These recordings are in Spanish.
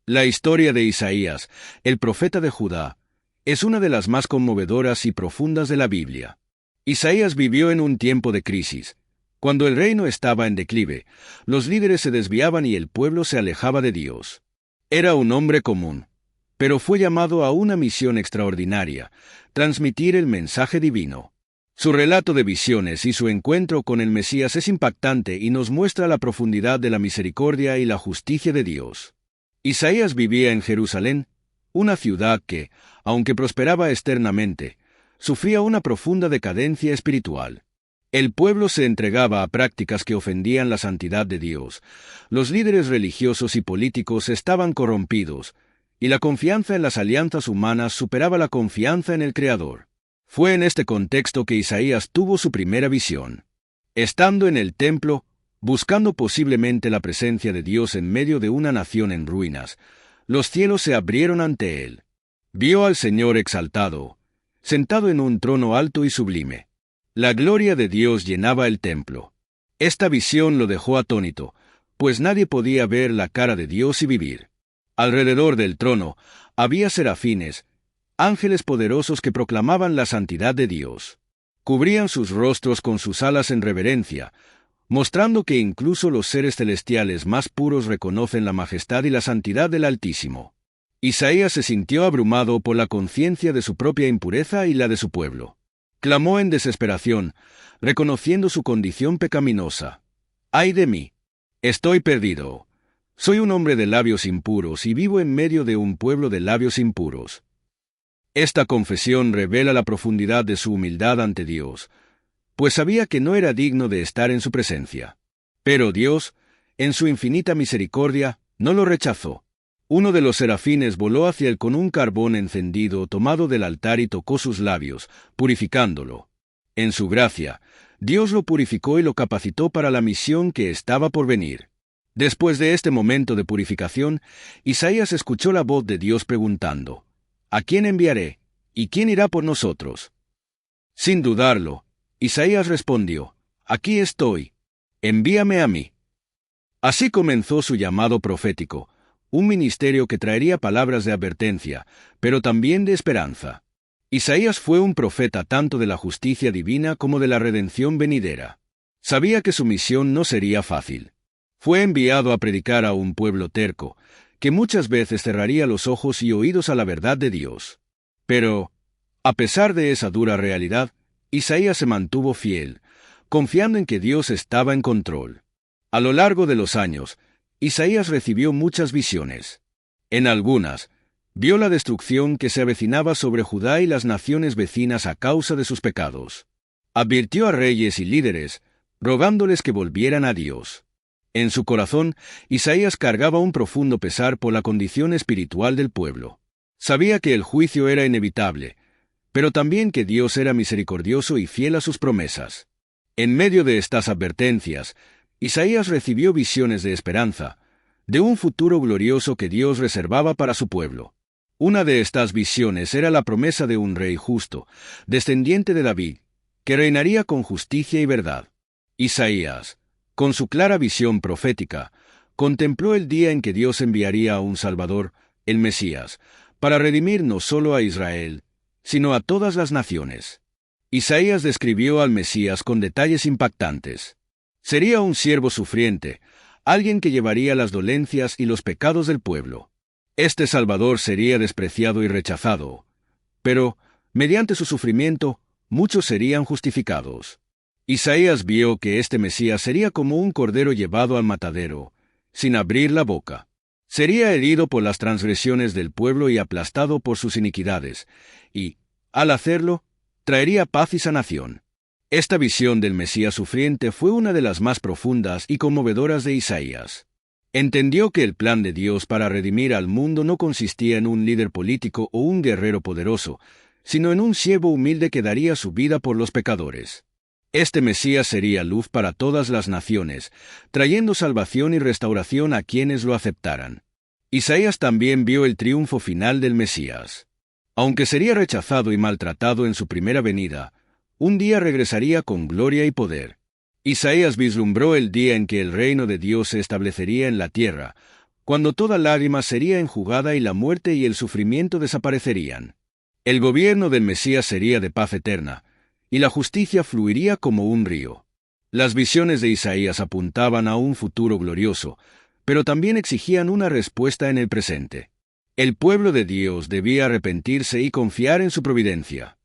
La historia de Isaías, el profeta de Judá, es una de las más conmovedoras y profundas de la Biblia. Isaías vivió en un tiempo de crisis. Cuando el reino estaba en declive, los líderes se desviaban y el pueblo se alejaba de Dios. Era un hombre común, pero fue llamado a una misión extraordinaria: transmitir el mensaje divino. Su relato de visiones y su encuentro con el Mesías es impactante y nos muestra la profundidad de la misericordia y la justicia de Dios. Isaías vivía en Jerusalén, una ciudad que, aunque prosperaba externamente, sufría una profunda decadencia espiritual. El pueblo se entregaba a prácticas que ofendían la santidad de Dios, los líderes religiosos y políticos estaban corrompidos, y la confianza en las alianzas humanas superaba la confianza en el Creador. Fue en este contexto que Isaías tuvo su primera visión. Estando en el templo, buscando posiblemente la presencia de Dios en medio de una nación en ruinas, los cielos se abrieron ante él. Vio al Señor exaltado, sentado en un trono alto y sublime. La gloria de Dios llenaba el templo. Esta visión lo dejó atónito, pues nadie podía ver la cara de Dios y vivir. Alrededor del trono había serafines, ángeles poderosos que proclamaban la santidad de Dios. Cubrían sus rostros con sus alas en reverencia, mostrando que incluso los seres celestiales más puros reconocen la majestad y la santidad del Altísimo. Isaías se sintió abrumado por la conciencia de su propia impureza y la de su pueblo. Clamó en desesperación, reconociendo su condición pecaminosa. ¡Ay de mí! Estoy perdido. Soy un hombre de labios impuros y vivo en medio de un pueblo de labios impuros. Esta confesión revela la profundidad de su humildad ante Dios, pues sabía que no era digno de estar en su presencia. Pero Dios, en su infinita misericordia, no lo rechazó. Uno de los serafines voló hacia él con un carbón encendido tomado del altar y tocó sus labios, purificándolo. En su gracia, Dios lo purificó y lo capacitó para la misión que estaba por venir. Después de este momento de purificación, Isaías escuchó la voz de Dios preguntando: ¿A quién enviaré? ¿Y quién irá por nosotros? Sin dudarlo, Isaías respondió: Aquí estoy, envíame a mí. Así comenzó su llamado profético, un ministerio que traería palabras de advertencia, pero también de esperanza. Isaías fue un profeta tanto de la justicia divina como de la redención venidera. Sabía que su misión no sería fácil. Fue enviado a predicar a un pueblo terco, que muchas veces cerraría los ojos y oídos a la verdad de Dios. Pero, a pesar de esa dura realidad, Isaías se mantuvo fiel, confiando en que Dios estaba en control. A lo largo de los años, Isaías recibió muchas visiones. En algunas, vio la destrucción que se avecinaba sobre Judá y las naciones vecinas a causa de sus pecados. Advirtió a reyes y líderes, rogándoles que volvieran a Dios. En su corazón, Isaías cargaba un profundo pesar por la condición espiritual del pueblo. Sabía que el juicio era inevitable, pero también que Dios era misericordioso y fiel a sus promesas. En medio de estas advertencias, Isaías recibió visiones de esperanza, de un futuro glorioso que Dios reservaba para su pueblo. Una de estas visiones era la promesa de un rey justo, descendiente de David, que reinaría con justicia y verdad. Isaías, con su clara visión profética, contempló el día en que Dios enviaría a un Salvador, el Mesías, para redimir no solo a Israel, sino a todas las naciones. Isaías describió al Mesías con detalles impactantes. Sería un siervo sufriente, alguien que llevaría las dolencias y los pecados del pueblo. Este Salvador sería despreciado y rechazado, pero, mediante su sufrimiento, muchos serían justificados. Isaías vio que este Mesías sería como un cordero llevado al matadero, sin abrir la boca. Sería herido por las transgresiones del pueblo y aplastado por sus iniquidades, y, al hacerlo, traería paz y sanación. Esta visión del Mesías sufriente fue una de las más profundas y conmovedoras de Isaías. Entendió que el plan de Dios para redimir al mundo no consistía en un líder político o un guerrero poderoso, sino en un siervo humilde que daría su vida por los pecadores. Este Mesías sería luz para todas las naciones, trayendo salvación y restauración a quienes lo aceptaran. Isaías también vio el triunfo final del Mesías. Aunque sería rechazado y maltratado en su primera venida, un día regresaría con gloria y poder. Isaías vislumbró el día en que el reino de Dios se establecería en la tierra, cuando toda lágrima sería enjugada y la muerte y el sufrimiento desaparecerían. El gobierno del Mesías sería de paz eterna, y la justicia fluiría como un río. Las visiones de Isaías apuntaban a un futuro glorioso, pero también exigían una respuesta en el presente. El pueblo de Dios debía arrepentirse y confiar en su providencia.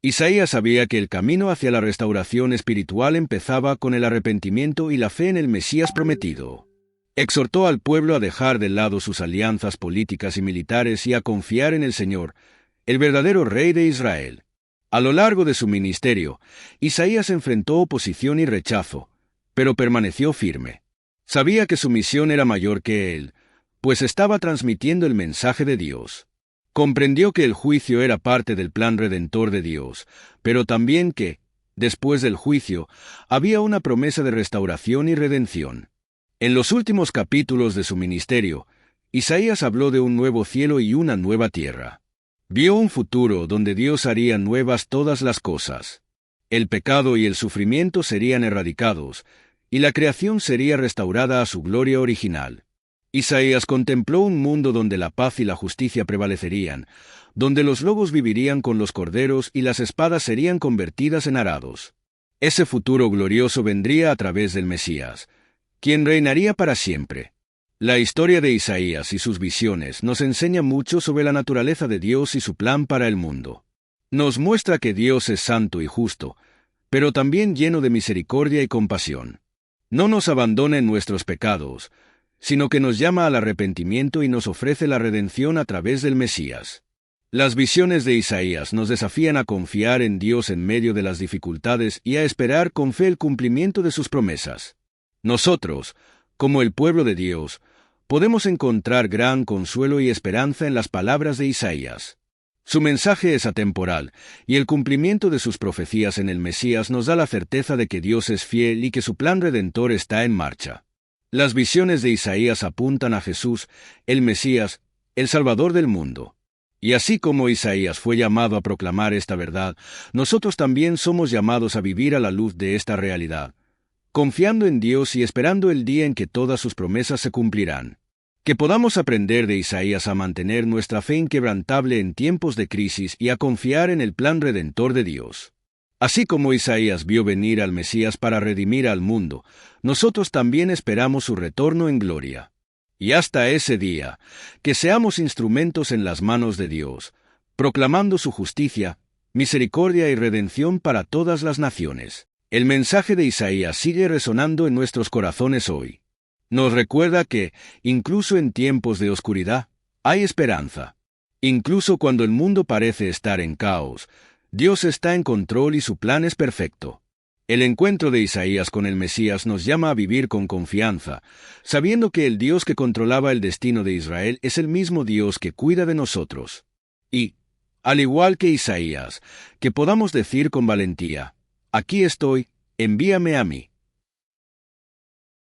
Isaías sabía que el camino hacia la restauración espiritual empezaba con el arrepentimiento y la fe en el Mesías prometido. Exhortó al pueblo a dejar de lado sus alianzas políticas y militares y a confiar en el Señor, el verdadero Rey de Israel. A lo largo de su ministerio, Isaías enfrentó oposición y rechazo, pero permaneció firme. Sabía que su misión era mayor que él, pues estaba transmitiendo el mensaje de Dios. Comprendió que el juicio era parte del plan redentor de Dios, pero también que, después del juicio, había una promesa de restauración y redención. En los últimos capítulos de su ministerio, Isaías habló de un nuevo cielo y una nueva tierra. Vio un futuro donde Dios haría nuevas todas las cosas. El pecado y el sufrimiento serían erradicados, y la creación sería restaurada a su gloria original. Isaías contempló un mundo donde la paz y la justicia prevalecerían, donde los lobos vivirían con los corderos y las espadas serían convertidas en arados. Ese futuro glorioso vendría a través del Mesías, quien reinaría para siempre. La historia de Isaías y sus visiones nos enseña mucho sobre la naturaleza de Dios y su plan para el mundo. Nos muestra que Dios es santo y justo, pero también lleno de misericordia y compasión. No nos abandona en nuestros pecados, sino que nos llama al arrepentimiento y nos ofrece la redención a través del Mesías. Las visiones de Isaías nos desafían a confiar en Dios en medio de las dificultades y a esperar con fe el cumplimiento de sus promesas. Nosotros, como el pueblo de Dios, podemos encontrar gran consuelo y esperanza en las palabras de Isaías. Su mensaje es atemporal, y el cumplimiento de sus profecías en el Mesías nos da la certeza de que Dios es fiel y que su plan redentor está en marcha. Las visiones de Isaías apuntan a Jesús, el Mesías, el Salvador del mundo. Y así como Isaías fue llamado a proclamar esta verdad, nosotros también somos llamados a vivir a la luz de esta realidad, confiando en Dios y esperando el día en que todas sus promesas se cumplirán. Que podamos aprender de Isaías a mantener nuestra fe inquebrantable en tiempos de crisis y a confiar en el plan redentor de Dios. Así como Isaías vio venir al Mesías para redimir al mundo, nosotros también esperamos su retorno en gloria. Y hasta ese día, que seamos instrumentos en las manos de Dios, proclamando su justicia, misericordia y redención para todas las naciones. El mensaje de Isaías sigue resonando en nuestros corazones hoy. Nos recuerda que, incluso en tiempos de oscuridad, hay esperanza. Incluso cuando el mundo parece estar en caos, Dios está en control y su plan es perfecto. El encuentro de Isaías con el Mesías nos llama a vivir con confianza, sabiendo que el Dios que controlaba el destino de Israel es el mismo Dios que cuida de nosotros. Y, al igual que Isaías, que podamos decir con valentía: «Aquí estoy, envíame a mí».